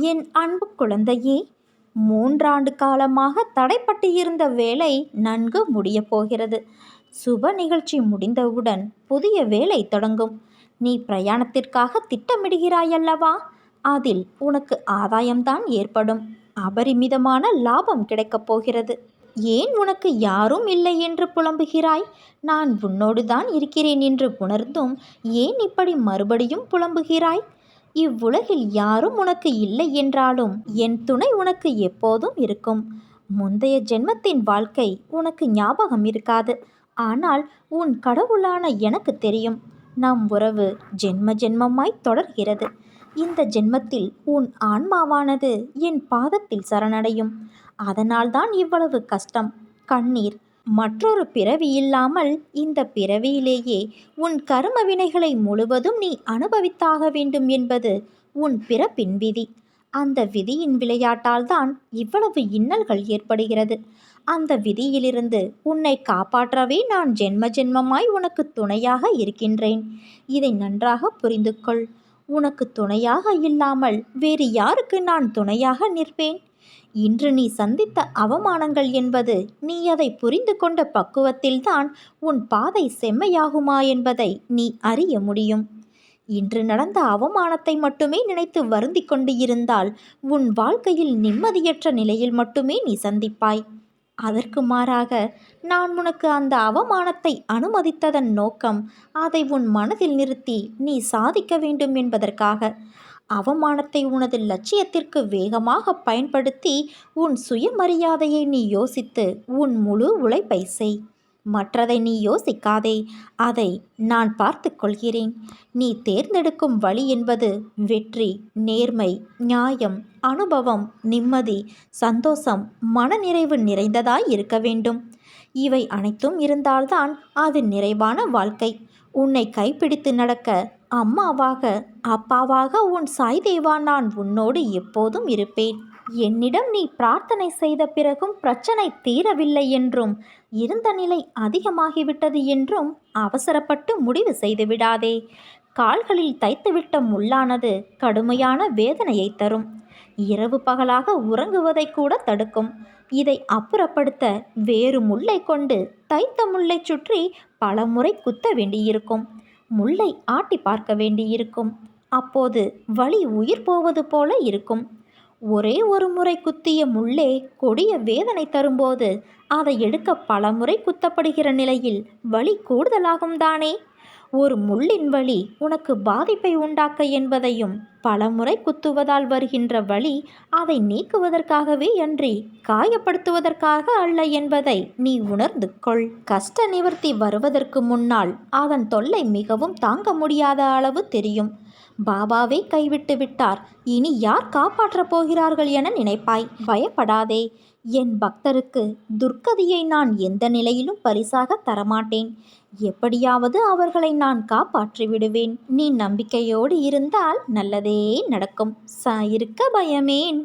என் அன்பு குழந்தையே, 3 ஆண்டு காலமாக தடைப்பட்டு இருந்த வேலை நன்கு முடியப் போகிறது. சுப நிகழ்ச்சி முடிந்தவுடன் புதிய வேலை தொடங்கும். நீ பிரயாணத்திற்காக திட்டமிடுகிறாயல்லவா? அதில் உனக்கு ஆதாயம்தான் ஏற்படும். அபரிமிதமான லாபம் கிடைக்கப் போகிறது. ஏன் உனக்கு யாரும் இல்லை என்று புலம்புகிறாய்? நான் உன்னோடு தான் இருக்கிறேன் என்று உணர்ந்தும் ஏன் இப்படி மறுபடியும் புலம்புகிறாய்? இவ்வுலகில் யாரும் உனக்கு இல்லை என்றாலும் என் துணை உனக்கு எப்போதும் இருக்கும். முந்தைய ஜென்மத்தின் வாழ்க்கை உனக்கு ஞாபகம் இருக்காது. ஆனால் உன் கடவுளான எனக்கு தெரியும். நம் உறவு ஜென்ம ஜென்மமாய் தொடர்கிறது. இந்த ஜென்மத்தில் உன் ஆன்மாவானது என் பாதத்தில் சரணடையும். அதனால்தான் இவ்வளவு கஷ்டம், கண்ணீர். மற்றொரு பிறவி இல்லாமல் இந்த பிறவியிலேயே உன் கர்ம வினைகளை முழுவதும் நீ அனுபவித்தாக வேண்டும் என்பது உன் பிறப்பின் விதி. அந்த விதியின் விளையாட்டால்தான் இவ்வளவு இன்னல்கள் ஏற்படுகிறது. அந்த விதியிலிருந்து உன்னை காப்பாற்றவே நான் ஜென்ம ஜென்மமாய் உனக்கு துணையாக இருக்கின்றேன். இதை நன்றாக புரிந்து கொள். உனக்கு துணையாக இல்லாமல் வேறு யாருக்கு நான் துணையாக நிற்பேன்? இன்று நீ சந்தித்த அவமானங்கள் என்பது நீ அதை புரிந்து கொண்ட பக்குவத்தில்தான் உன் பாதை செம்மையாகுமா என்பதை நீ அறிய முடியும். இன்று நடந்த அவமானத்தை மட்டுமே நினைத்து வருந்திக் கொண்டு இருந்தால் உன் வாழ்க்கையில் நிம்மதியற்ற நிலையில் மட்டுமே நீ சந்திப்பாய். அதற்கு மாறாக நான் உனக்கு அந்த அவமானத்தை அனுமதித்ததன் நோக்கம் அதை உன் மனதில் நிறுத்தி நீ சாதிக்க வேண்டும் என்பதற்காக. அவமானத்தை உனது லட்சியத்திற்கு வேகமாக பயன்படுத்தி உன் சுயமரியாதையை நீ யோசித்து உன் முழு உழைப்பை செய். மற்றதை நீ யோசிக்காதே. அதை நான் பார்த்து கொள்கிறேன். நீ தேர்ந்தெடுக்கும் வழி என்பது வெற்றி, நேர்மை, நியாயம், அனுபவம், நிம்மதி, சந்தோஷம், மனநிறைவு நிறைந்ததாய் இருக்க வேண்டும். இவை அனைத்தும் இருந்தால்தான் அது நிறைவான வாழ்க்கை. உன்னை கைப்பிடித்து நடக்க அம்மாவாக, அப்பாவாக உன் சாய் தேவா நான் உன்னோடு எப்போதும் இருப்பேன். என்னிடம் நீ பிரார்த்தனை செய்த பிறகும் பிரச்சனை தீரவில்லை என்றும் இருந்த நிலை அதிகமாகிவிட்டது என்றும் அவசரப்பட்டு முடிவு செய்து விடாதே. கால்களில் தைத்துவிட்ட முள்ளானது கடுமையான வேதனையை தரும். இரவு பகலாக உறங்குவதை கூட தடுக்கும். இதை அப்புறப்படுத்த வேறு முள்ளை கொண்டு தைத்த முள்ளை சுற்றி பல முறை குத்த வேண்டியிருக்கும். முள்ளை ஆட்டி பார்க்க வேண்டியிருக்கும். அப்போது வலி உயிர் போவது போல இருக்கும். ஒரே ஒரு முறை குத்திய முள்ளே கொடிய வேதனை தரும்போது அதை எடுக்க பல முறை குத்தப்படுகிற நிலையில் வலி கூடுதலாகும் தானே. ஒரு முள்ளின் வலி உனக்கு பாதிப்பை உண்டாக்க என்பதையும் பல முறை குத்துவதால் வருகின்ற வலி அதை நீக்குவதற்காகவே அன்றி காயப்படுத்துவதற்காக அல்ல என்பதை நீ உணர்ந்து கொள். கஷ்ட நிவர்த்தி வருவதற்கு முன்னால் அதன் தொல்லை மிகவும் தாங்க முடியாத அளவு தெரியும். பாபாவே கைவிட்டு விட்டார், இனி யார் காப்பாற்றப் போகிறார்கள் என நினைப்பாய். பயப்படாதே. என் பக்தருக்கு துர்க்கதியை நான் எந்த நிலையிலும் பரிசாக தரமாட்டேன். எப்படியாவது அவர்களை நான் காப்பாற்றி விடுவேன். நீ நம்பிக்கையோடு இருந்தால் நல்லதே நடக்கும். இருக்க பயமேன்.